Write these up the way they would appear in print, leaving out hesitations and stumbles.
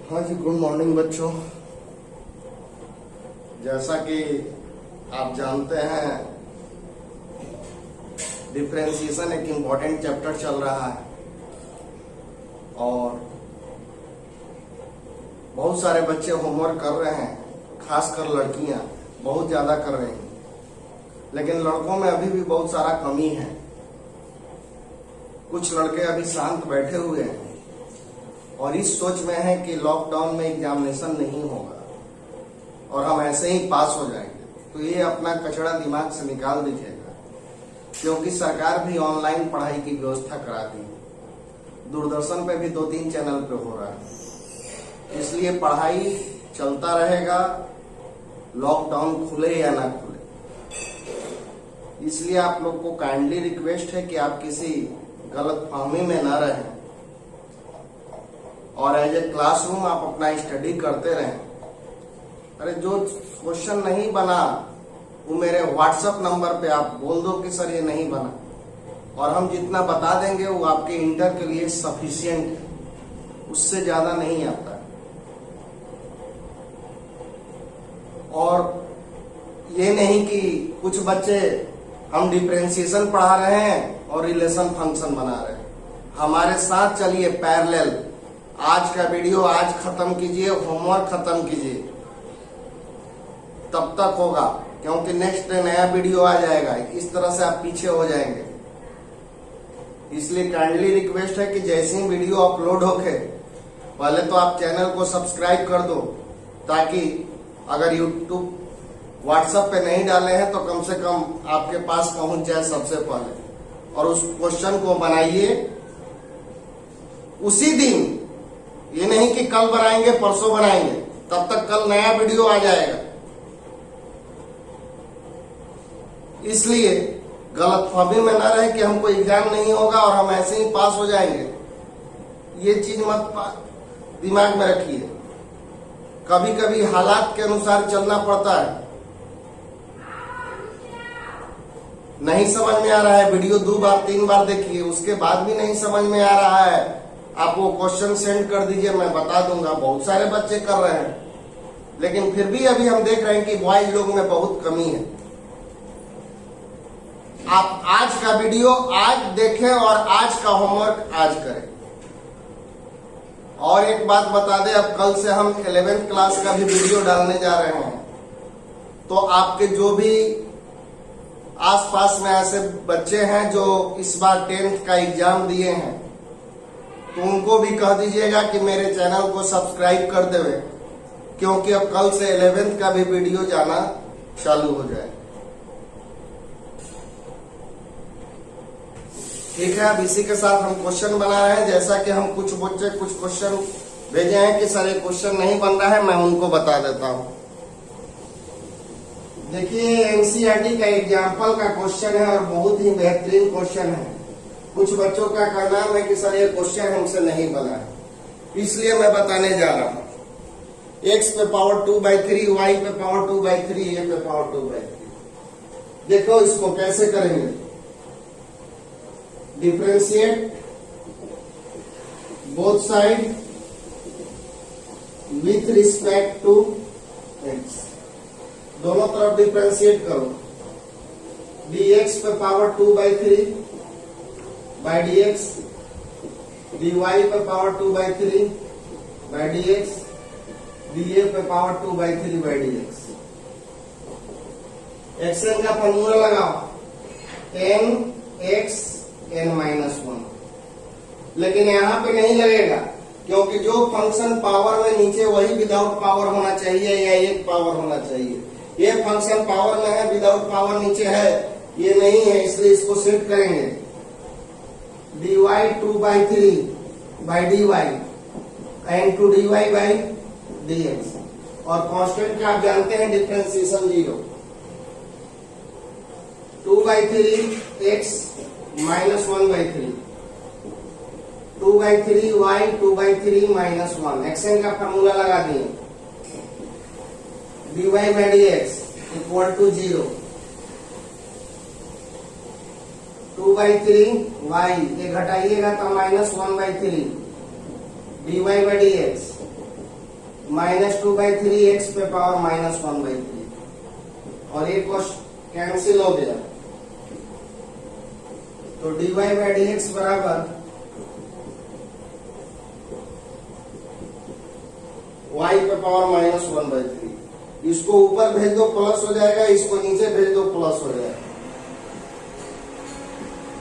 हाँ जी, good morning बच्चों। जैसा कि आप जानते हैं, डिफरेंशिएशन एक इम्पॉर्टेंट चैप्टर चल रहा है और बहुत सारे बच्चे होमवर्क कर रहे हैं, खासकर लड़कियां बहुत ज्यादा कर रही हैं, लेकिन लड़कों में अभी भी बहुत सारा कमी है। कुछ लड़के अभी शांत बैठे हुए हैं और इस सोच में है कि लॉकडाउन में एग्जामिनेशन नहीं होगा और हम ऐसे ही पास हो जाएंगे। तो ये अपना कचरा दिमाग से निकाल दीजिएगा, क्योंकि सरकार भी ऑनलाइन पढ़ाई की व्यवस्था करा दी है। दूरदर्शन पे भी 2-3 चैनल पे हो रहा है, इसलिए पढ़ाई चलता रहेगा, लॉकडाउन खुले या ना खुले। इसलिए आप लोग को काइंडली रिक्वेस्ट है कि आप किसी गलत फहमी में ना रहें और एज ए क्लासरूम आप अपना स्टडी करते रहें। अरे जो क्वेश्चन नहीं बना वो मेरे व्हाट्सएप नंबर पे आप बोल दो कि सर ये नहीं बना, और हम जितना बता देंगे वो आपके इंटर के लिए सफिशिएंट है, उससे ज्यादा नहीं आता है। और ये नहीं कि कुछ बच्चे हम डिफरेंशिएशन पढ़ा रहे हैं और रिलेशन फंक्शन बना रहे हैं। हमारे साथ चलिए पैरेलल। आज का वीडियो आज खत्म कीजिए, होमवर्क खत्म कीजिए, तब तक होगा, क्योंकि नेक्स्ट डे नया वीडियो आ जाएगा। इस तरह से आप पीछे हो जाएंगे। इसलिए काइंडली रिक्वेस्ट है कि जैसे ही वीडियो अपलोड होके पहले तो आप चैनल को सब्सक्राइब कर दो, ताकि अगर यूट्यूब व्हाट्सएप पे नहीं डाले हैं तो कम से कम आपके पास पहुंच जाए सबसे पहले। और उस क्वेश्चन को बनाइए उसी दिन, ये नहीं कि कल बनाएंगे परसों बनाएंगे, तब तक कल नया वीडियो आ जाएगा। इसलिए गलतफहमी में ना रहे कि हमको एग्जाम नहीं होगा और हम ऐसे ही पास हो जाएंगे। ये चीज मत दिमाग में रखिए। कभी कभी हालात के अनुसार चलना पड़ता है। नहीं समझ में आ रहा है, वीडियो 2 बार 3 बार देखिए, उसके बाद भी नहीं समझ में आ रहा है, आप वो क्वेश्चन सेंड कर दीजिए, मैं बता दूंगा। बहुत सारे बच्चे कर रहे हैं, लेकिन फिर भी अभी हम देख रहे हैं कि बॉयज लोग में बहुत कमी है। आप आज का वीडियो आज देखें और आज का होमवर्क आज करें। और एक बात बता दें, अब कल से हम 11th क्लास का भी वीडियो डालने जा रहे हैं। तो आपके जो भी आसपास में ऐसे बच्चे हैं जो इस बार 10th का एग्जाम दिए हैं, तो उनको भी कह दीजिएगा कि मेरे चैनल को सब्सक्राइब कर देवे, क्योंकि अब कल से 11th का भी वीडियो जाना चालू हो जाए। ठीक है, अब इसी के साथ हम क्वेश्चन बना रहे हैं। जैसा कि हम कुछ बच्चे कुछ क्वेश्चन भेजे हैं कि सर ये क्वेश्चन नहीं बन रहा है, मैं उनको बता देता हूं। देखिए, एनसीईआरटी का एग्जाम्पल का क्वेश्चन है और बहुत ही बेहतरीन क्वेश्चन है। कुछ बच्चों का कहना है कि सर ये क्वेश्चन हमसे नहीं बना है, इसलिए मैं बताने जा रहा हूं। x पे पावर 2/3, y पे पावर 2/3, a पे पावर 2/3। देखो इसको कैसे करेंगे। Differentiate both side with respect to x। दोनों तरफ डिफरेंशिएट करो। dx पे पावर 2/3 by dx, dy पे पावर 2/3 by dx, dA पे पावर 2/3 by dx। xn का फॉर्मूला लगाओ, nx n-1। लेकिन यहाँ पे नहीं लगेगा, क्योंकि जो फंक्शन पावर में नीचे वही विदाउट पावर होना चाहिए या एक पावर होना चाहिए। ये फंक्शन पावर में है, विदाउट पावर नीचे है, ये नहीं है, इसलिए इसको सेट करेंगे। dy 2/3 by dy and 2dy by dx। और कांस्टेंट का आप जानते हैं differentiation 0। 2/3 x minus 1/3, 2/3 y 2/3 minus 1। xn का फॉर्मूला लगा दिए। dy by dx equal to 0। 2/3 y, ये घटाइएगा तो -1/3 dy by dx -2/3 x पे पावर -1/3 और एक कैंसिल हो गया, तो dy/dx बराबर y पे पावर -1/3। इसको ऊपर भेज दो प्लस हो जाएगा, इसको नीचे भेज दो प्लस हो जाएगा।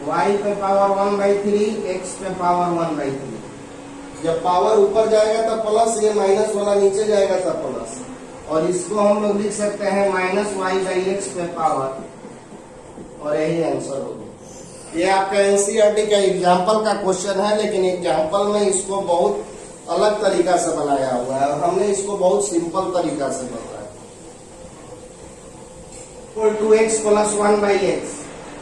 y पे पावर 1/3 x पे पावर 1/3। जब पावर ऊपर जाएगा तब प्लस, ये माइनस वाला नीचे जाएगा तब प्लस, और इसको हम लोग लिख सकते हैं -y/x पे पावर, और यही आंसर होगा। ये आपका एनसीईआरटी का एग्जाम्पल का क्वेश्चन है, लेकिन एग्जाम्पल में इसको बहुत अलग तरीका से बनाया हुआ है और हमने इसको बहुत सिंपल तरीका से बनाया। 2x + 1/x।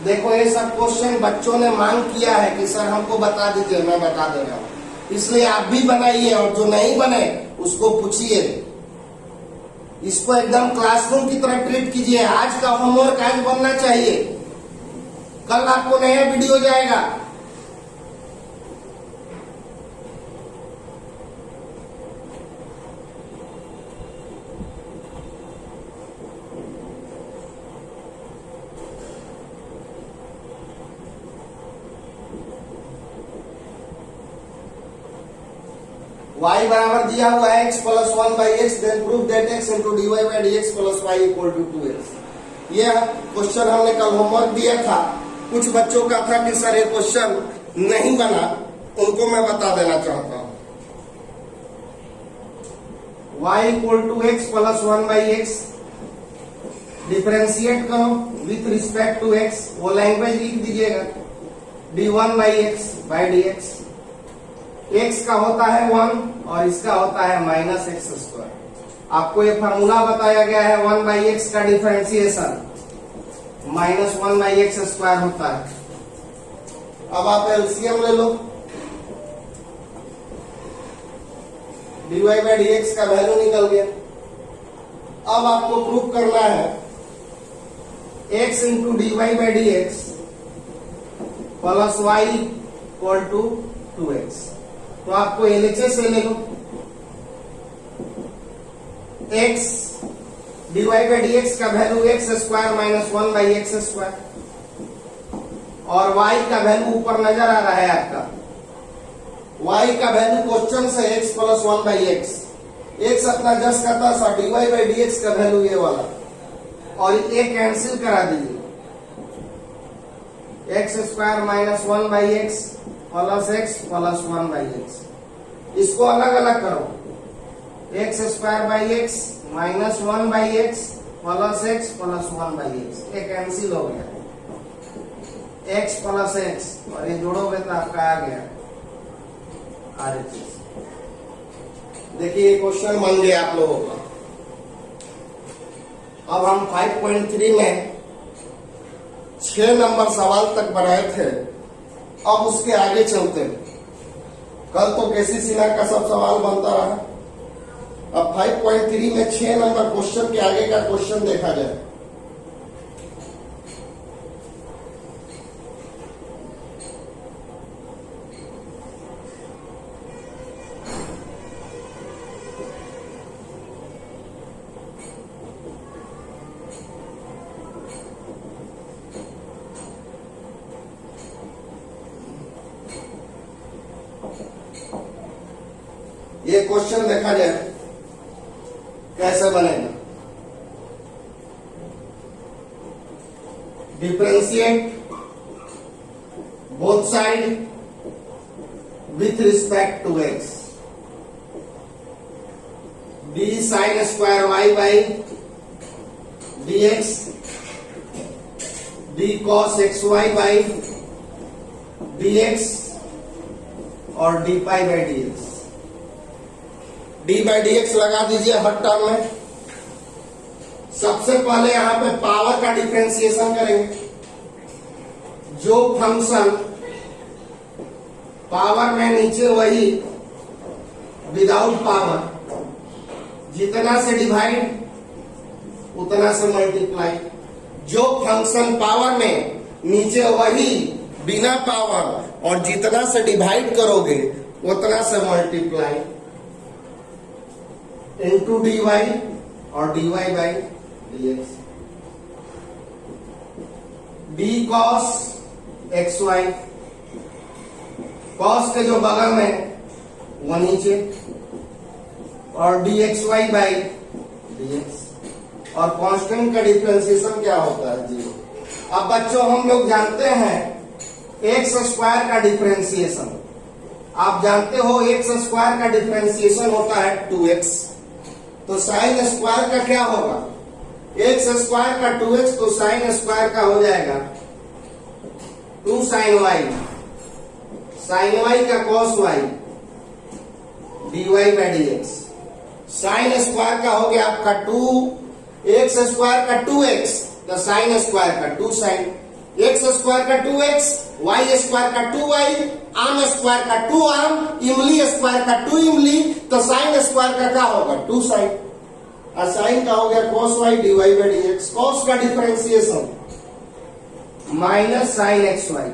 देखो ये सब क्वेश्चन बच्चों ने मांग किया है कि सर हमको बता दीजिए, मैं बता दे रहा हूँ, इसलिए आप भी बनाइए और जो नहीं बने उसको पूछिए। इसको एकदम क्लासरूम की तरह ट्रीट कीजिए। आज का होमवर्क आज बनना चाहिए, कल आपको नया वीडियो जाएगा। y बराबर दिया हुआ है x + 1/x, then prove that x * dy/dx + y = 2x। ये क्वेश्चन हमने कल होमवर्क दिया था। कुछ बच्चों का था कि सर ये क्वेश्चन नहीं बना, उनको मैं बता देना चाहता हूं। y = x + 1/x, डिफरेंशिएट करो विथ रिस्पेक्ट टू x, वो लैंग्वेज लिख दीजिएगा, d1/x/dx। x का होता है 1 और इसका होता है -x²। आपको ये फार्मूला बताया गया है 1/x का डिफरेंशिएशन -1/x² होता है। अब आप एलसीएम ले लो, dy/dx का वैल्यू निकल गया। अब आपको प्रूव करना है x * dy/dx + y = 2x। तो आपको LHS से ले लो, x dy/dx का वैल्यू x² - 1/x² और y का वैल्यू ऊपर नजर आ रहा है आपका। y का वैल्यू क्वेश्चन से x + 1/x, x अपना जस करता सा, dy/dx का वैल्यू ये वाला, और ये कैंसिल करा दीजिए, x² - 1/x + x + 1/x। इसको अलग अलग करो, x² / x -1/x + x + 1/x, ये कैंसिल हो गया, x + x, और ये जोड़ोगे तो आपका आ गया RHS। देखिए ये क्वेश्चन बन गया आप लोगों का। अब हम 5.3 में 6 नंबर सवाल तक बनाए थे, अब उसके आगे चलते हैं। कल तो केसी सिन्हा का सब सवाल बनता रहा, अब 5.3 में 6 नंबर क्वेश्चन के आगे का क्वेश्चन देखा जाए। ये क्वेश्चन देखा जाए कैसे बनेगा। Differentiate both side with respect to x, d sin² y/dx, d cos xy/dx और d∅/dx। d/dx लगा दीजिए हर टर्म में। सबसे पहले यहां पे पावर का डिफरेंशिएशन करेंगे। जो फंक्शन पावर में नीचे वही विदाउट पावर, जितना से डिवाइड उतना से मल्टीप्लाई। जो फंक्शन पावर में नीचे वही बिना पावर, और जितना से डिवाइड करोगे उतना से मल्टीप्लाई। इंटू डी वाई और d y by D x, d cos x y, cos के जो बगल में वो नीचे, और d x y by D x, और कांस्टेंट का डिफरेंशिएशन क्या होता है? जीरो। अब बच्चों हम लोग जानते हैं एक्स स्क्वायर का डिफरेंशिएशन, आप जानते हो एक्स स्क्वायर का डिफरेंशिएशन होता है 2x, तो साइन स्क्वायर का क्या होगा? एक्स स्क्वायर का 2x, तो साइन स्क्वायर का हो जाएगा 2 साइन वाई, साइन वाई का cos y, d y by D x. Sine square का हो गया आपका 2, एक्स स्क्वायर का 2x, तो साइन स्क्वायर का 2 साइन, एक्स स्क्वायर का 2x, वाई स्क्वायर का 2y, आर्म स्क्वायर का 2 आर्म, इमली स्क्वायर का 2 इमली, तो साइन स्क्वायर का क्या होगा? 2 साइन, और साइन का हो गया cos y dy by D X. Cos का differentiation minus sine x Y.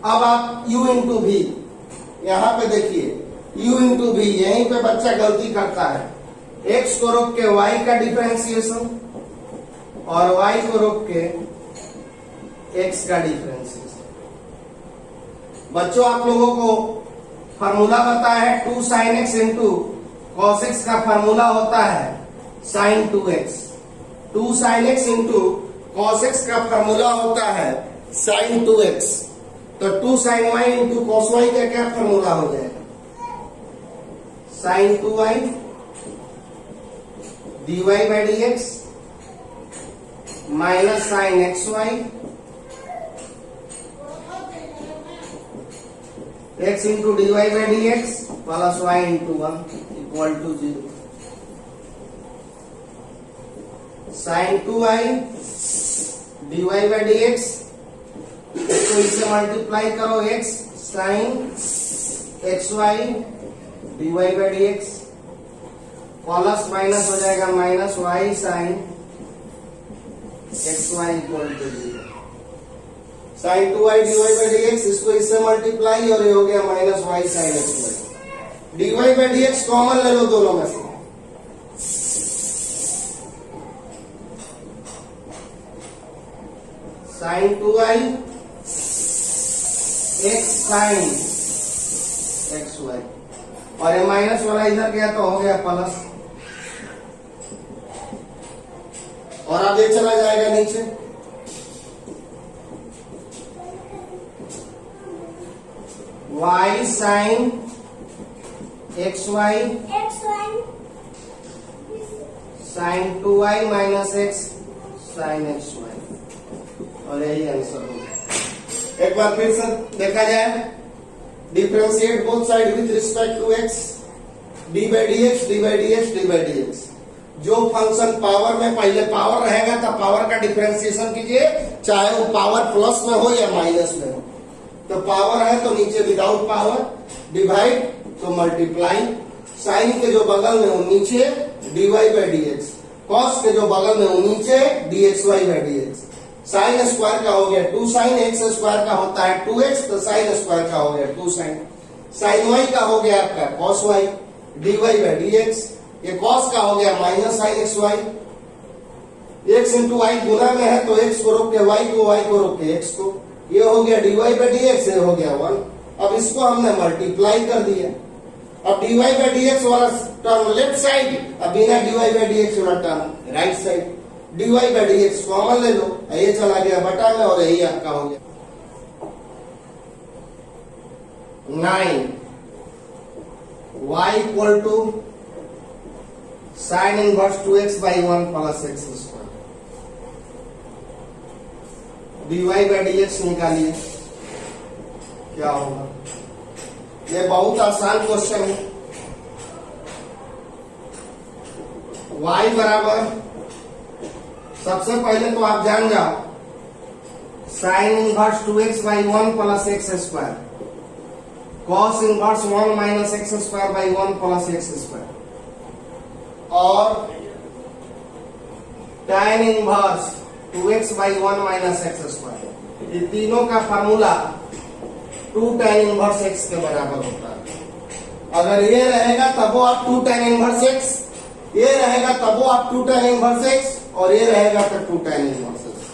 अब आप u इंटू भी, यहां पे देखिए u इंटू भी, यहीं पे बच्चा गलती करता है, x को रोक के y का डिफरेंशिएशन और y को रोक के x का डिफरेंशिएशन। बच्चों आप लोगों को फार्मूला बताया है 2 sine x into cos x का फार्मूला होता है sine 2x, 2 sine x into cos x का फार्मूला होता है साइन 2x, तो 2 sine y into cos y का क्या फार्मूला हो जाएगा? Sine 2y dy by D x minus sine x Y, x into d y by D x plus y into 1 equal to 0। Sine 2y d y by D x, तो इसे multiply करो x sine x y d y by D x, plus minus हो जाएगा minus y sine x y equal to 0। Sine 2y dy by D x, इसको इससे multiply और ये हो गया minus y sine x y. dy by D x common ले लो दोनों में से, sine 2y x sine x y, और ये माइनस वाला इधर गया तो हो गया प्लस, और अब ये चला जाएगा नीचे, y sine x y sine 2y minus x sine x y, और यही आंसर होगा। एक बार फिर से देखा जाए, differentiate both side with respect to x, d by D x d by D x d by D x. जो function power में पहले पावर रहेगा तो पावर का डिफरेंशिएशन कीजिए, चाहे वो पावर प्लस में हो या माइनस में हो। तो पावर है तो नीचे विदाउट पावर, डिवाइड तो मल्टीप्लाई, साइन के जो बगल में वो नीचे dy by D X, cos के जो बगल में वो नीचे dxy by D x. Sine square का हो गया 2 साइन, एक्स स्क्वायर का होता है 2x, तो साइन स्क्वायर का हो गया 2 साइन। साइन y का हो गया आपका cos y dy by D X, ये cos का हो गया minus sine x Y, x into Y गुना में है तो x को रोक के y को रोक के x को, ये हो गया dy बाई डी एक्स, ये हो गया 1। अब इसको हमने मल्टीप्लाई कर दिया, अब dy बाई डी एक्स वाला टर्म लेफ्ट साइड, अब बिना dy बाई डी एक्स वाला term right side, dy by D x common ले लो, ये चला गया बटा में और यही आपका हो गया 9 y equal to sine inverse 2x by 1 plus x square. dy by D x निकालिए, क्या होगा? ये बहुत आसान क्वेश्चन है। y बराबर, सबसे पहले तो आप जान जाओ sign inverse 2x by 1 plus x square, cos inverse 1 minus x square by 1 plus x square, और tan inverse 2x by 1 minus x square. ये तीनों का फार्मूला 2 tan इनवर्स x के बराबर होता है। अगर ये रहेगा तब वो आप 2 tan इनवर्स x, ये रहेगा तब वो आप 2 tan इनवर्स x, और ये रहेगा तो 2 tan इनवर्स x।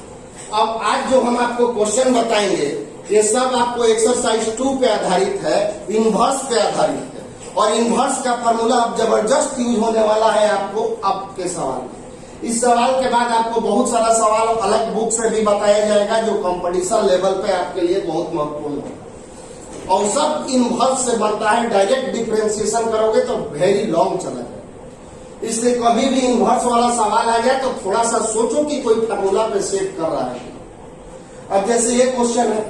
अब आज जो हम आपको क्वेश्चन बताएंगे ये सब आपको एक्सरसाइज 2 पे आधारित है, इनवर्स पे आधारित है, और इनवर्स का फॉर्मूला अब जबरदस्त यूज होने वाला है आपको आपके सवाल में। इस सवाल के बाद आपको बहुत सारा सवाल अलग बुक से भी बताया जाएगा जो कंपटीशन लेवल पे आपके लिए बहुत महत्वपूर्ण है, और सब इनवर्स से बनता है। डायरेक्ट डिफरेंशिएशन करोगे तो वेरी लॉन्ग चला जाए, इसलिए कभी भी इनवर्स वाला सवाल आ जाए तो थोड़ा सा सोचो कि कोई फार्मूला पे सेट कर रहा है। अब जैसे ये क्वेश्चन है,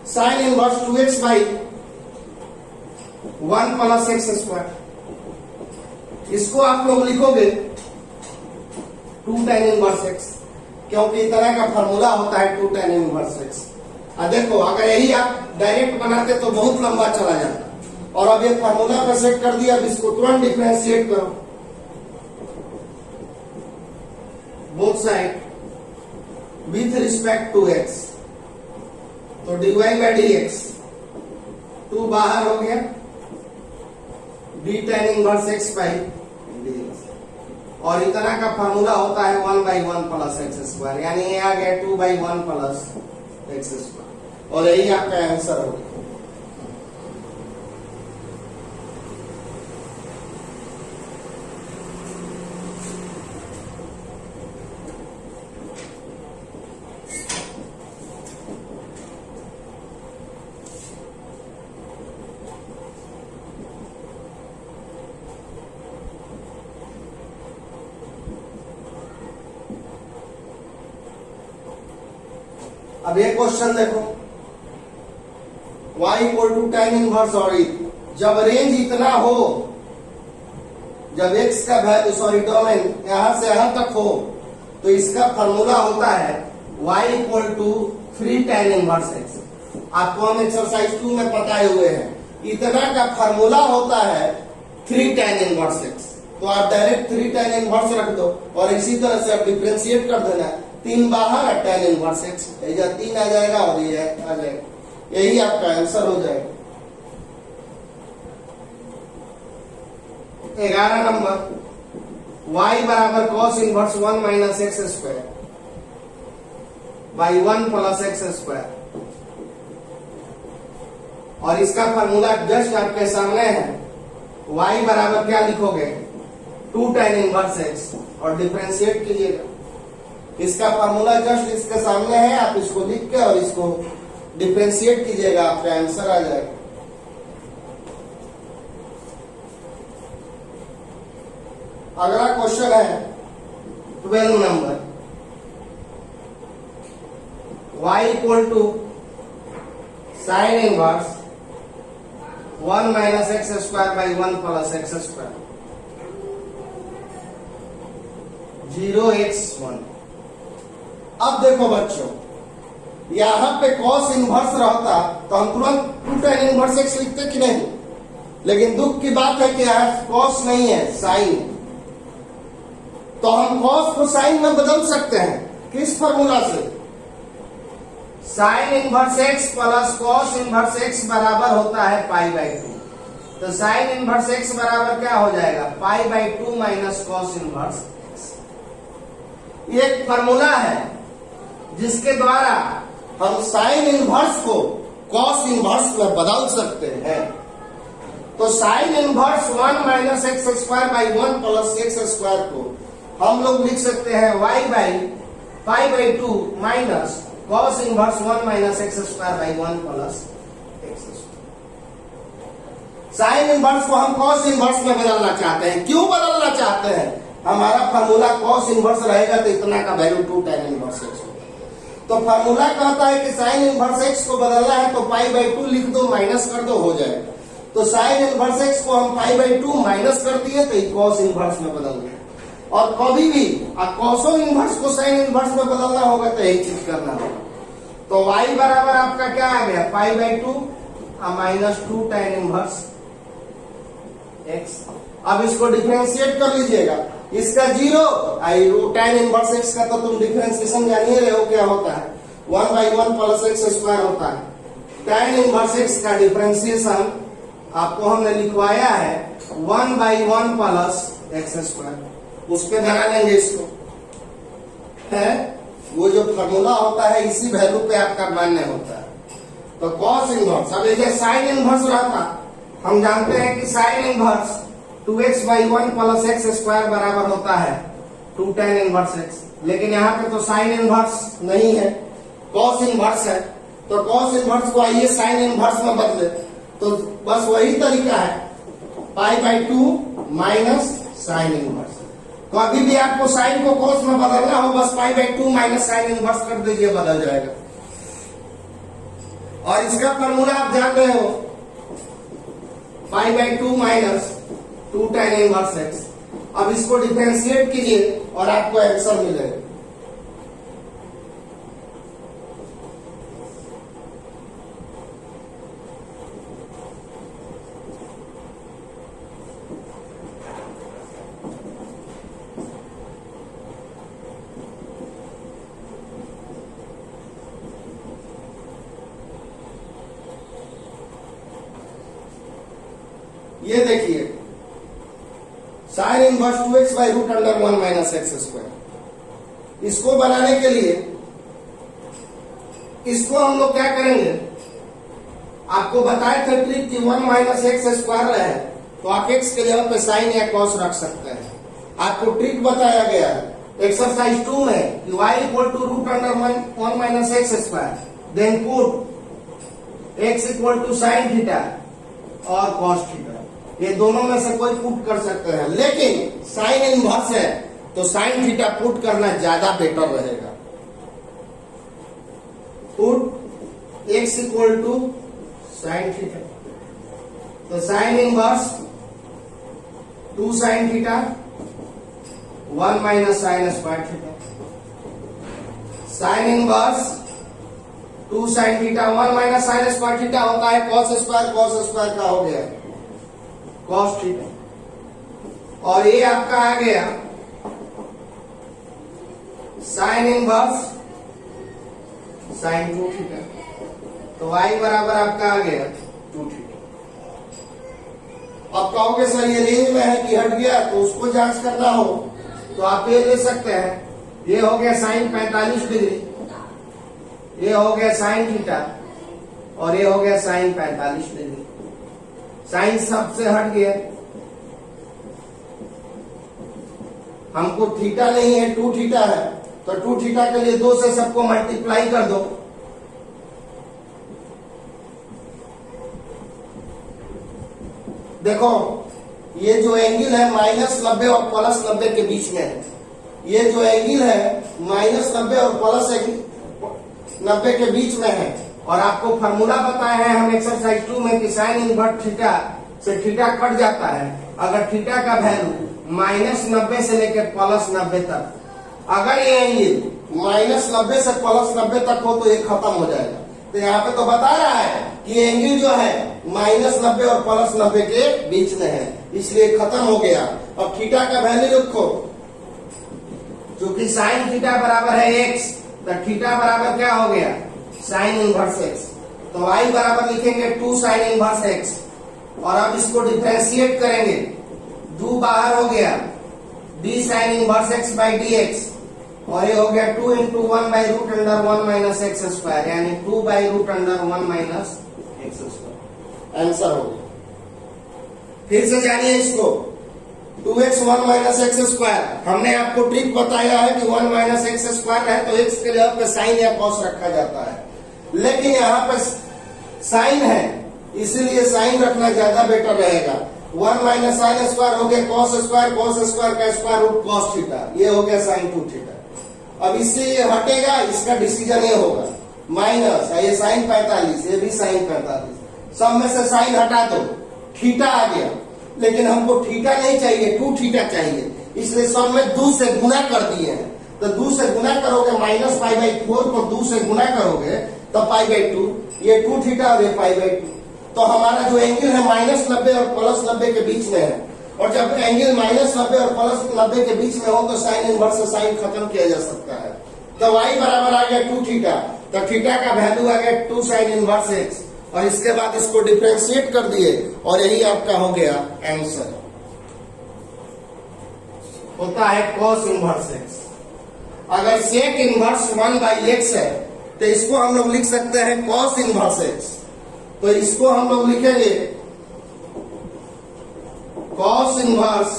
sine inverse 2x by 1 plus x square, इसको आप लोग लिखोगे 2 tan इनवर्स x, क्योंकि इस तरह का फॉर्मूला होता है 2 tan इनवर्स x। देखो अगर यही आप डायरेक्ट बनाते तो बहुत लंबा चला जाता, और अब ये फॉर्मूला पे सेट कर दिया। अब इसको तुरंत डिफरेंशिएट करो both side with respect to x, तो dy बाई dx 2 बाहर हो गया, d tan inverse x by dx, और इतना का फॉर्मूला होता है 1 बाई 1 प्लस एक्स स्क्वायर, यानी ये आ गया 2 बाई 1 प्लस एक्स स्क्वायर, और यही आपका आंसर होगा। अब ये क्वेश्चन देखो, y equal to tan inverse, और जब रेंज इतना हो, जब x का वैल्यू डोमेन यहां से यहां तक हो, तो इसका फॉर्मूला होता है y equal to 3 tan inverse x। आपको हम एक्सरसाइज 2 में बताए हुए हैं, इतना का फॉर्मूला होता है 3 tan इनवर्स x, तो आप डायरेक्ट 3 tan इनवर्स रख दो, और इसी तरह से आप डिफरेंशिएट कर देना। 3 बाहर है tan इनवर्स x, 3 आ जाएगा और ये आ जाएगा, यही आपका आंसर हो जाएगा। 11 नंबर, y बराबर cos inverse 1 minus x square by 1 plus x square, और इसका फॉर्मूला जस्ट आपके सामने है। y बराबर क्या लिखोगे 2 tan इनवर्स x, और डिफरेंशिएट कीजिएगा। इसका फॉर्मूला जस्ट इसके सामने है, आप इसको लिख के और इसको डिफरेंशिएट कीजिएगा, आपका आंसर आ जाएगा। अगला क्वेश्चन है 12 number, y equal to sine inverse 1 minus x square by 1 plus x square 0x1। अब देखो बच्चों, यहां पे cos इनवर्स रहता तो हम तुरंत 2 tan इनवर्स x लिखते कि नहीं, लेकिन दुख की बात है कि यहाँ cos नहीं है, साइन। तो हम cos को साइन में बदल सकते हैं, किस फॉर्मूला से? Sine inverse x plus cos inverse x बराबर होता है पाई बाई 2। तो साइन इनवर्स x बराबर क्या हो जाएगा, pi by 2 minus cos inverse x। ये एक फॉर्मूला है जिसके द्वारा हम साइन इनवर्स को cos इनवर्स में बदल सकते हैं। तो sign inverse 1 minus x square by 1 plus x square को हम लोग लिख सकते हैं y by pi by 2 minus cos inverse 1 minus x square by 1 plus x square. Sine inverse को हम cos इनवर्स में बदलना चाहते हैं। क्यों बदलना चाहते हैं? हमारा फार्मूला cos इनवर्स रहेगा तो इतना का वैल्यू 2 tan इनवर्स x। तो फार्मूला कहता है कि साइन इनवर्स x को बदलना है तो पाई बाई 2 लिख दो, माइनस कर दो, हो जाएगा। तो साइन इनवर्स x को हम पाई बाई 2 माइनस कर दिए तो cos इनवर्स में बदल गया। और कभी भी cos इनवर्स को साइन इनवर्स में बदलना होगा तो यही चीज करना होगा। तो y बराबर आपका क्या आ गया, pi by 2 minus 2 tan inverse x। अब इसको डिफरेंशिएट कर लीजिएगा, इसका 0 tan इनवर्स x का तो तुम डिफरेंशिएशन जान ही रहे हो क्या होता है, 1 बाई 1 प्लस एक्स स्क्वायर होता है। tan इनवर्स x का डिफरेंशिएशन आपको हमने लिखवाया है 1/1 प्लस एक्स स्क्वायर, उस पे बना लेंगे इसको है। वो जो फॉर्मूला होता है इसी वैल्यू पे आपका मान्य होता है। तो कॉस इनवर्स, अब ये साइन इनवर्स रहता, हम जानते हैं कि sine inverse 2x/1 plus x square बराबर होता है 2 tan इनवर्स x, लेकिन यहाँ पे तो साइन इनवर्स नहीं है, कॉस इनवर्स है। तो कॉस इनवर्स को आइए साइन इनवर्स में बदले, तो बस वही तरीका है, π/2 माइनस साइन इनवर्स। तो अभी भी आपको साइन को कॉस में बदलना हो, बस π/2 माइनस साइन इनवर्स कर दीजिए, बदल जाएगा। और इसका फॉर्मूला आप जान रहे हो, π/2 माइनस 2 tan इनवर्स x। अब इसको डिफरेंशिएट कीजिए और आपको आंसर मिलेगा। ये देखिए sine inverse 2x/√1 minus x square. इसको बनाने के लिए इसको हम लोग क्या करेंगे, आपको बताए थे ट्रिक कि 1 माइनस एक्स स्क्वायर रहे तो आप x के जगह पे साइन या कॉस रख सकते हैं। आपको ट्रिक बताया गया है एक्सरसाइज 2 में कि y = √1 minus x square, then put x = sine theta और कॉस थीटा, ये दोनों में से कोई पुट कर सकते हैं। लेकिन साइन इनवर्स है तो साइन थीटा पुट करना ज्यादा बेटर रहेगा। पुट x = साइन थीटा, तो sine inverse 2 sine theta 1 minus sine square theta, sine inverse 2 sine theta 1 minus sine square theta होता है कॉस स्क्वायर का हो गया कॉस थीटा, और ये आपका आ गया साइन इनवर्स साइन 2 थीटा, तो y बराबर आपका आ गया 2 थीटा। अब कहोगे सर ये रेंज में है कि हट गया, तो उसको जांच करना हो तो आप ये ले सकते हैं, ये हो गया साइन 45 डिग्री, ये हो गया साइन थीटा और ये हो गया साइन 45 डिग्री। साइन सबसे हट गया, हमको थीटा नहीं है 2 थीटा है, तो 2 थीटा के लिए 2 से सबको मल्टीप्लाई कर दो, देखो ये जो एंगल है -90 और +90 के बीच में है। ये जो एंगल है -90 और +90 के बीच में है, और आपको फार्मूला बताया है हम एक्सरसाइज 2 में कि साइन इनवर्स थीटा से थीटा कट जाता है अगर थीटा का वैल्यू -90 से लेकर +90 तक। अगर ये एंगल -90 से +90 तक हो तो ये खत्म हो जाएगा। तो यहाँ पे तो बता रहा है कि एंगल जो है -90 और +90 के बीच में है, इसलिए खत्म हो गया। अब थीटा का वैल्यू रखो, क्योंकि साइन थीटा बराबर है x, तो थीटा बराबर क्या हो गया साइन इनवर्स x, तो y बराबर लिखेंगे 2 साइन इनवर्स x, और अब इसको डिफरेंशिएट करेंगे, 2 बाहर हो गया d sine inverse x by dx, और ये हो गया 2 × 1/√1 माइनस एक्स स्क्वायर, यानी 2/√1 माइनस एक्स स्क्वायर आंसर हो गया। फिर से जानिए इसको, 2x 1 माइनस एक्स स्क्वायर, हमने आपको ट्रिक बताया है कि 1 माइनस एक्स स्क्वायर है तो x के जगह पे साइन या कॉस रखा जाता है, लेकिन यहाँ पे साइन है इसीलिए साइन रखना ज्यादा बेटर रहेगा। 1 माइनस साइन स्क्वायर हो गया कॉस स्क्वायर का स्क्वायर रूट कॉस थीटा, ये हो गया साइन 2 थीटा। अब इससे ये हटेगा, इसका डिसीजन ये होगा माइनस, ये साइन 45, ये भी साइन 45, सब में से साइन हटा दो, थीटा आ गया, लेकिन हमको थीटा नहीं चाहिए 2 थीटा चाहिए, इसलिए सब में 2 से गुना कर दिए हैं। तो 2 से गुना करोगे -π/4 को 2 से गुना करोगे तो π/2, ये 2 थीटा और ये π/2। तो हमारा जो एंगल है -90 और +90 के बीच में है, और जब एंगल -90 और +90 के बीच में हो तो साइन इनवर्स से साइन खत्म किया जा सकता है। तो y बराबर आ गया 2 थीटा, तो थीटा का वैल्यू आ गया 2 साइन इनवर्स x, और इसके बाद इसको डिफरेंशिएट कर दिए और यही आपका हो गया आंसर, होता है cos इनवर्स x। अगर sec इनवर्स 1/x है तो इसको हम लोग लिख सकते हैं cos इनवर्स x। तो इसको हम लोग लिखेंगे cos इनवर्स,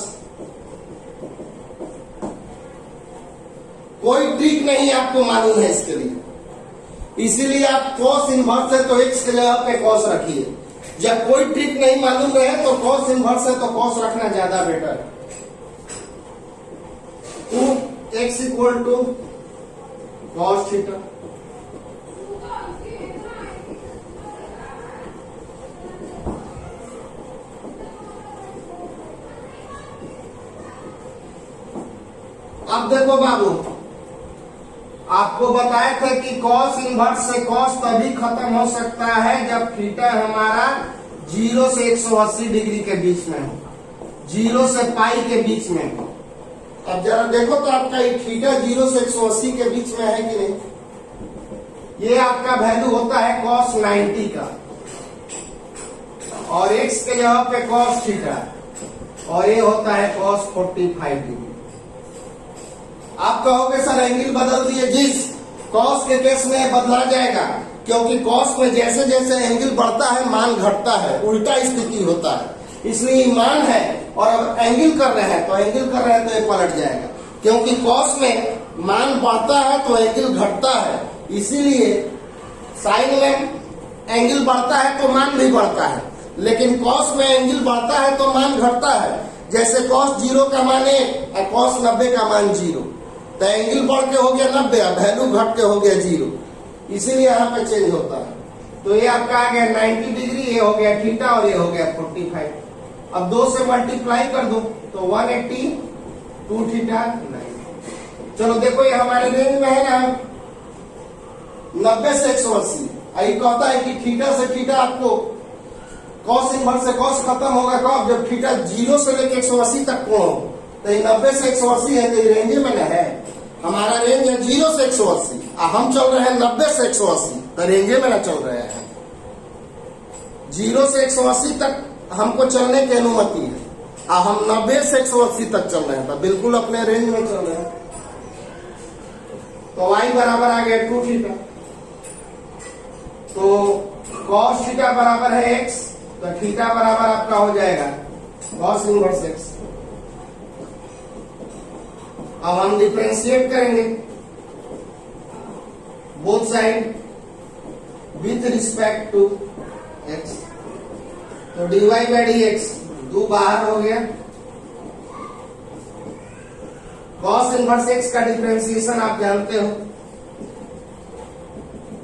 कोई ट्रिक नहीं आपको मालूम है इसके लिए, इसीलिए आप cos इनवर्स है तो x के जगह पे cos रखिए। जब कोई ट्रिक नहीं मालूम रहे तो cos इनवर्स है तो cos रखना ज्यादा बेटर है। 2x equal to cos theta, अब देखो बाबू, आपको बताया था कि cos इनवर्स से cos तभी खत्म हो सकता है जब थीटा हमारा 0 से 180 डिग्री के बीच में हो, 0 से पाई के बीच में हो। अब जरा देखो तो आपका ये थीटा 0 से 180 के बीच में है कि नहीं। ये आपका वैल्यू होता है cos 90 का, और x के जगह पे cos थीटा, और ये होता है cos 45 डिग्री। आप कहोगे सर एंगल बदल दिए, जिस cos के केस में बदला जाएगा, क्योंकि cos में जैसे जैसे एंगल बढ़ता है मान घटता है, उल्टा स्थिति होता है। इसलिए मान है और अब एंगल कर रहे हैं तो ये पलट जाएगा, क्योंकि cos में मान बढ़ता है तो एंगल घटता है। इसीलिए साइन में एंगल बढ़ता है तो मान भी बढ़ता है, लेकिन cos में एंगल बढ़ता है तो मान घटता है। जैसे cos 0 का मान 1 और cos 90 का मान 0, तो एंगल बढ़ के हो गया 90, वैल्यू घट के हो गया 0, इसीलिए यहाँ पे चेंज होता है। तो ये आपका आ गया 90 डिग्री, ये हो गया थीटा और ये हो गया 45। अब 2 से मल्टीप्लाई कर दो तो 180, 2 थीटा 9। चलो देखो ये हमारे रेंज में है ना 90 से 180। यही कहता है कि थीटा से थीटा आपको cos इनवर्स से cos खत्म होगा कब, जब थीटा 0 से लेकर 180 तक कोण हो। तो ये 90 से 180 है, तो ये रेंज में ना है, हमारा रेंज है 0 से 180 और हम चल रहे हैं 90 से 180, तो रेंजे में ना चल रहे हैं। 0 से 180 तक हमको चलने की अनुमति है और हम 90 से 180 तक चल रहे हैं, तो बिल्कुल अपने रेंज में चल रहे हैं। तो y बराबर आ गया 2 थीटा, तो cos थीटा बराबर है x, तो थीटा बराबर आपका हो जाएगा cos इनवर्स x। अब हम डिफरेंशिएट करेंगे both side with respect to x, तो dy बाई dx 2 बाहर हो गया। cos इनवर्स x का डिफरेंशिएशन आप जानते हो,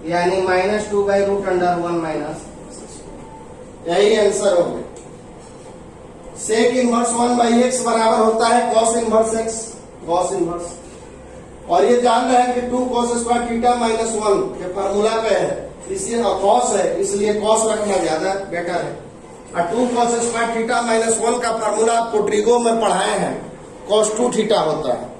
यानी -2 बाई रूट अंडर 1 माइनस, यही आंसर हो गया। सेक इनवर्स 1/x बराबर होता है cos inverse x, cos inverse. और ये जान रहे हैं कि 2 cos स्क्वायर थीटा माइनस 1 के फार्मूला पे है, इसलिए cos है इसलिए cos रखना ज्यादा बेटर है। और 2 cos स्क्वायर थीटा माइनस 1 का फार्मूला आपको ट्रिगो में पढ़ाए हैं, cos 2 थीटा होता है।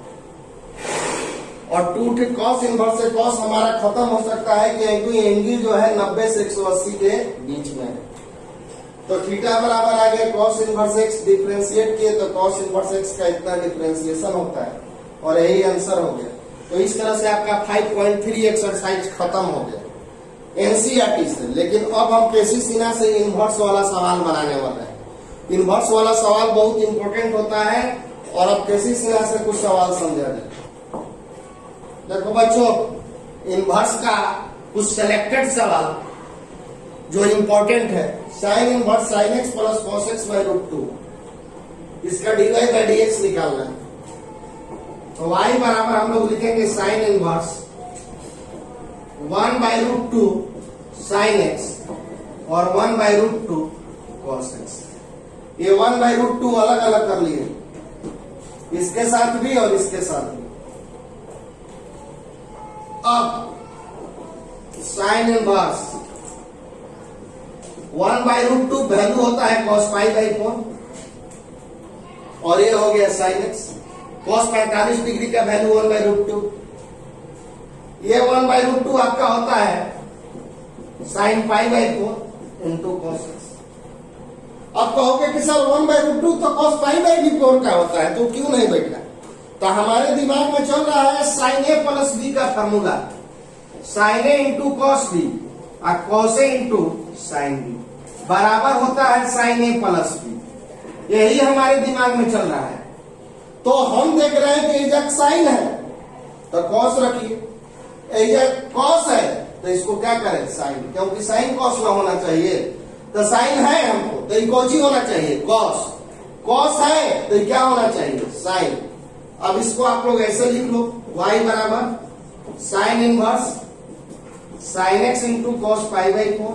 और 2 cos इनवर्स से cos हमारा खत्म हो सकता है कि एंगल जो है 90 से 180 के बीच में है। तो थीटा बराबर आ गया cos इनवर्स x, डिफरेंशिएट किए तो cos इनवर्स x का इतना डिफरेंशिएशन होता है, और यही आंसर हो गया। तो इस तरह से आपका 5.3 एक्सरसाइज खत्म हो गया एनसीईआरटी से। लेकिन अब हम केसी सिन्हा से इनवर्स वाला सवाल बनाने वाले हैं। इनवर्स वाला सवाल बहुत इंपॉर्टेंट होता है, और अब केसी सिन्हा से कुछ सवाल समझा जाए। देखो बच्चों, इनवर्स का कुछ सिलेक्टेड सवाल जो इंपॉर्टेंट है, sine inverse sine x plus cos x by root 2, इसका dy बाई dx निकालना है। तो y बराबर हम लोग लिखेंगे sine inverse 1 by root 2 sine x और 1 बाई रूट 2 कॉस एक्स। ये 1 बाई रूट 2 अलग अलग कर लिए, इसके साथ भी और इसके साथ भी। अब sine inverse 1 by root 2 value होता है cos पाई बाई 4, और ये हो गया साइन एक्स। cos 45 डिग्री का वैल्यू 1 बाई रूट 2, ये 1 बाई रूट 2 आपका होता है sine pi by 4, into cos x. अब कहोगे कि सर 1/√2 तो कॉस पाई बाई बी 4 का होता है, तो क्यों नहीं बैठा? तो हमारे दिमाग में चल रहा है साइन ए प्लस बी का formula, sign A into cos B और cos A into sine B बराबर होता है साइन ए प्लस बी। यही हमारे दिमाग में चल रहा है। तो हम देख रहे हैं कि एजक साइन है तो कॉस रखिए, एजक कॉस है तो इसको क्या करें साइन, क्योंकि साइन कॉस ना होना चाहिए। तो साइन है हमको तो इकोजी होना चाहिए कॉस, कॉस है तो क्या होना चाहिए साइन। अब इसको आप लोग ऐसे लिख लो, y बराबर sign inverse sine x into cos pi by 4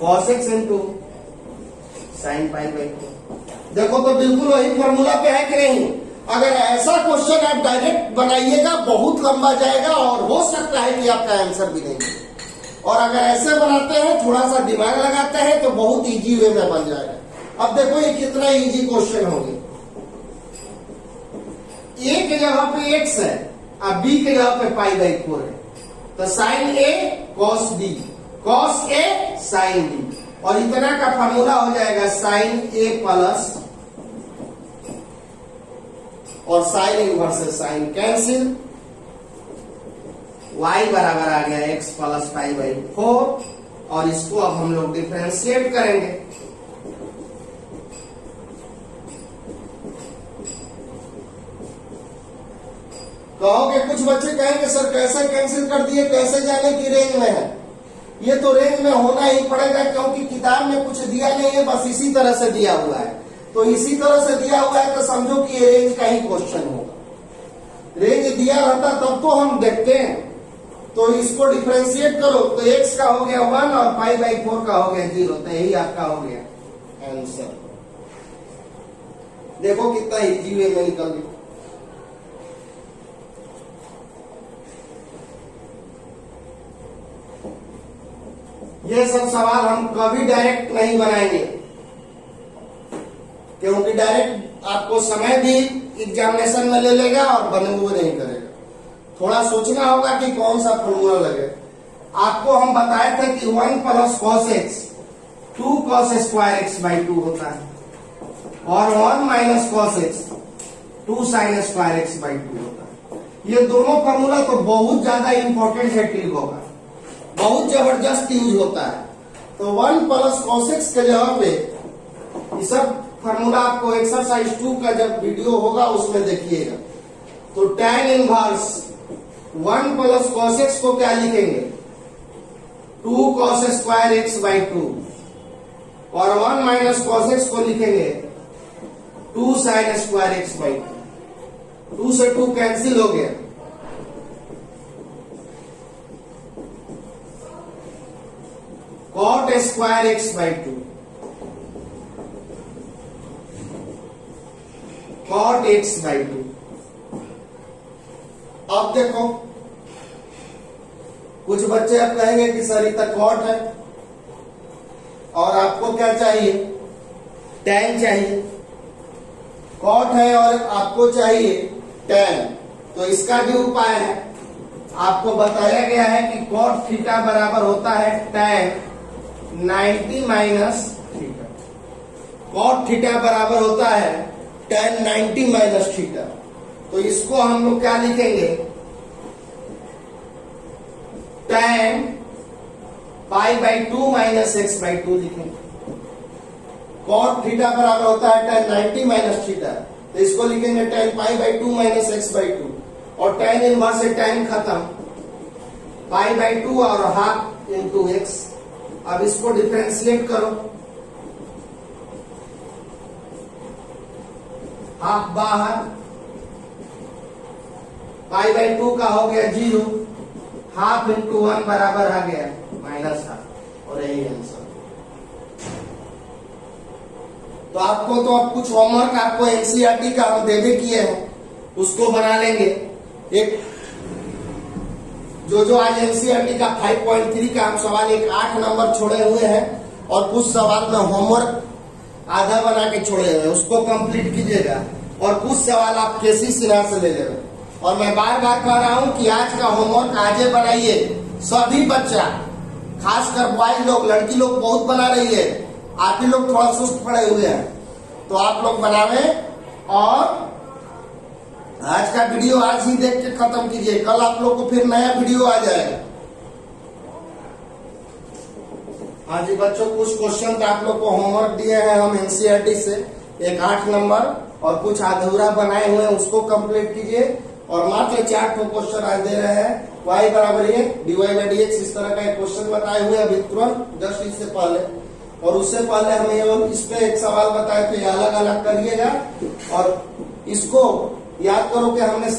cos x into sine pi by 4। देखो तो बिल्कुल वही फॉर्मूला पे है कि नहीं? अगर ऐसा क्वेश्चन आप डायरेक्ट बनाइएगा बहुत लंबा जाएगा और हो सकता है कि आपका आंसर भी नहीं, और अगर ऐसे बनाते हैं थोड़ा सा दिमाग लगाते हैं तो बहुत इजी वे में बन जाएगा। अब देखो ये कितना इजी क्वेश्चन होगी। ए के जगह पे एक्स है और बी के जगह पे पाई बाई 4 है, तो sine A cos B cos A sine B, और इतना का फॉर्मूला हो जाएगा साइन ए प्लस और साइन इनवर्स से साइन कैंसिल, y बराबर आ गया x प्लस पाई बाई 4, और इसको अब हम लोग डिफरेंशिएट करेंगे। कहोगे कुछ बच्चे कहेंगे सर कैसे कैंसिल कर दिए, कैसे जाने की रेंज में है? ये तो रेंज में होना ही पड़ेगा क्योंकि किताब में कुछ दिया नहीं है, बस इसी तरह से दिया हुआ है। तो इसी तरह से दिया हुआ है तो समझो कि ये रेंज का ही क्वेश्चन होगा। रेंज दिया रहता तब तो हम देखते हैं। तो इसको डिफरेंशिएट करो तो x का हो गया 1 और पाई बाई 4 का हो गया 0, तो यही आपका हो गया आंसर। देखो कितना इजी वे में निकल गया। ये सब सवाल हम कभी डायरेक्ट नहीं बनाएंगे क्योंकि डायरेक्ट आपको समय भी एग्जामिनेशन में ले लेगा और बने हुए नहीं करेगा। थोड़ा सोचना होगा कि कौन सा फॉर्मूला लगे। आपको हम बताए थे कि 1 plus cos x 2 cos square x by 2 होता है, और 1 minus cos x 2 sine square x by 2 होता है। ये दोनों फॉर्मूला तो बहुत ज्यादा इंपॉर्टेंट है, ट्रिक होगा, बहुत जबरदस्त यूज होता है। तो 1 प्लस कॉस एक्स के जगह पे ये सब फॉर्मूला आपको एक्सरसाइज 2 का जब वीडियो होगा उसमें देखिएगा। तो tan inverse 1 plus cos x को क्या लिखेंगे 2 कॉस स्क्वायर एक्स बाई 2, और 1 माइनस कॉस एक्स को लिखेंगे 2 साइन स्क्वायर एक्स बाई 2। 2 से 2 कैंसिल हो गया, cot square x by 2 cot x by 2। अब देखो कुछ बच्चे अब कहेंगे कि सर इतना कॉट है और आपको क्या चाहिए tan चाहिए, कॉट है और आपको चाहिए tan, तो इसका भी उपाय है। आपको बताया गया है कि कॉट थीटा बराबर होता है tan 90 minus theta. Cot theta बराबर होता है tan 90 माइनस थीटा। तो इसको हम लोग क्या लिखेंगे tan pi by 2 minus x by 2 लिखेंगे। कॉट थीटा बराबर होता है tan 90 माइनस थीटा, तो इसको लिखेंगे tan pi by 2 minus x by 2, और tan इनवर्स से tan खत्म, पाई बाई 2 और हाफ इंटू एक्स। अब इसको डिफरेंशिएट करो, हाफ बाहर, पाई बाई 2 का हो गया 0, हाफ इंटू 1 बराबर आ गया माइनस हाफ, और यही आंसर। तो आपको तो अब कुछ होमवर्क आपको एनसीईआरटी का हम दे किए हैं, उसको बना लेंगे। एक जो आज एनसीईआरटी का 5.3 का हम सवाल एक 8 नंबर छोड़े हुए हैं, और कुछ सवाल में होमवर्क आधा बना के छोड़े हुए हैं, उसको कंप्लीट कीजिएगा, और कुछ सवाल आप केसी सिन्हा से ले लेंगे। और मैं बार बार कह रहा हूं कि आज का होमवर्क आजे बनाइए सभी बच्चा, खासकर बॉयज लोग, लड़की लोग बहुत बना रही है, आप ही लोग थोड़ा सुस्त पड़े हुए हैं, तो आप लोग बनावे और आज का वीडियो आज ही देख के खत्म कीजिए, कल आप लोग को फिर नया वीडियो आ जाएगा। हाँ जी बच्चों, कुछ क्वेश्चन तो आप लोग को होमवर्क दिए हैं हम एनसीईआरटी से, एक 8 नंबर और कुछ अधूरा बनाए हुए हैं उसको कंप्लीट कीजिए। और मात्र 4 क्वेश्चन आज दे रहे हैं। y बराबर ये dy बाई डी एक्स, इस तरह का एक क्वेश्चन बताए हुए अभी तुरंत जस्ट इससे पहले, और उससे पहले हमें इस पे एक सवाल बताए थे, अलग अलग करिएगा और इसको याद करो कि हमने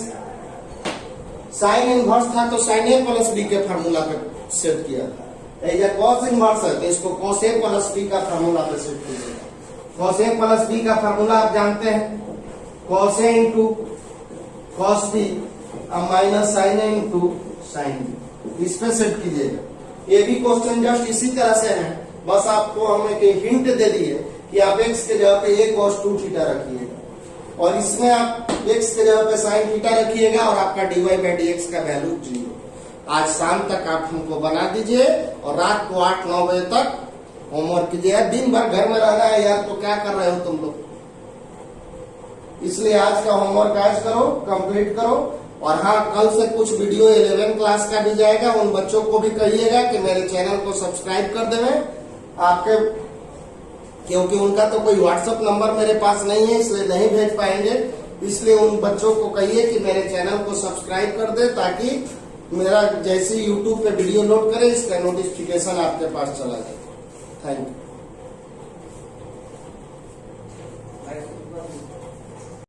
साइन इनवर्स था तो साइन ए प्लस बी के फार्मूला पे सेट किया था, या कॉस इनवर्स है तो इसको कॉस ए प्लस बी का फार्मूला पे सेट कीजिएगा। कॉस ए प्लस बी का फार्मूला आप जानते हैं, cos A into cos B minus sine A into sine B, इस पे सेट कीजिएगा। ये भी क्वेश्चन जस्ट इसी तरह से है, बस आपको हमने एक हिंट दे दी है कि आप x के जगह पे a cos 2 थीटा रखिएगा और इसमें आप x के जगह पे साइन थीटा रखिएगा और आपका dy बाई डी एक्स का वैल्यू 0। आज शाम तक आप हमको बना दीजिए और रात को 8-9 बजे तक होमवर्क कीजिए। दिन भर घर में रहना है यार, तो क्या कर रहे हो तुम लोग, इसलिए आज का होमवर्क आज करो, कंप्लीट करो। और हाँ, कल से कुछ वीडियो 11 क्लास का भी जाएगा, उन बच्चों को भी कहिएगा कि मेरे चैनल को सब्सक्राइब कर देवे आपके, क्योंकि उनका तो कोई व्हाट्सएप नंबर मेरे पास नहीं है इसलिए नहीं भेज पाएंगे, इसलिए उन बच्चों को कहिए कि मेरे चैनल को सब्सक्राइब कर दे ताकि मेरा जैसे यूट्यूब पे वीडियो लोड करे इसका नोटिफिकेशन आपके पास चला जाए। Thank you.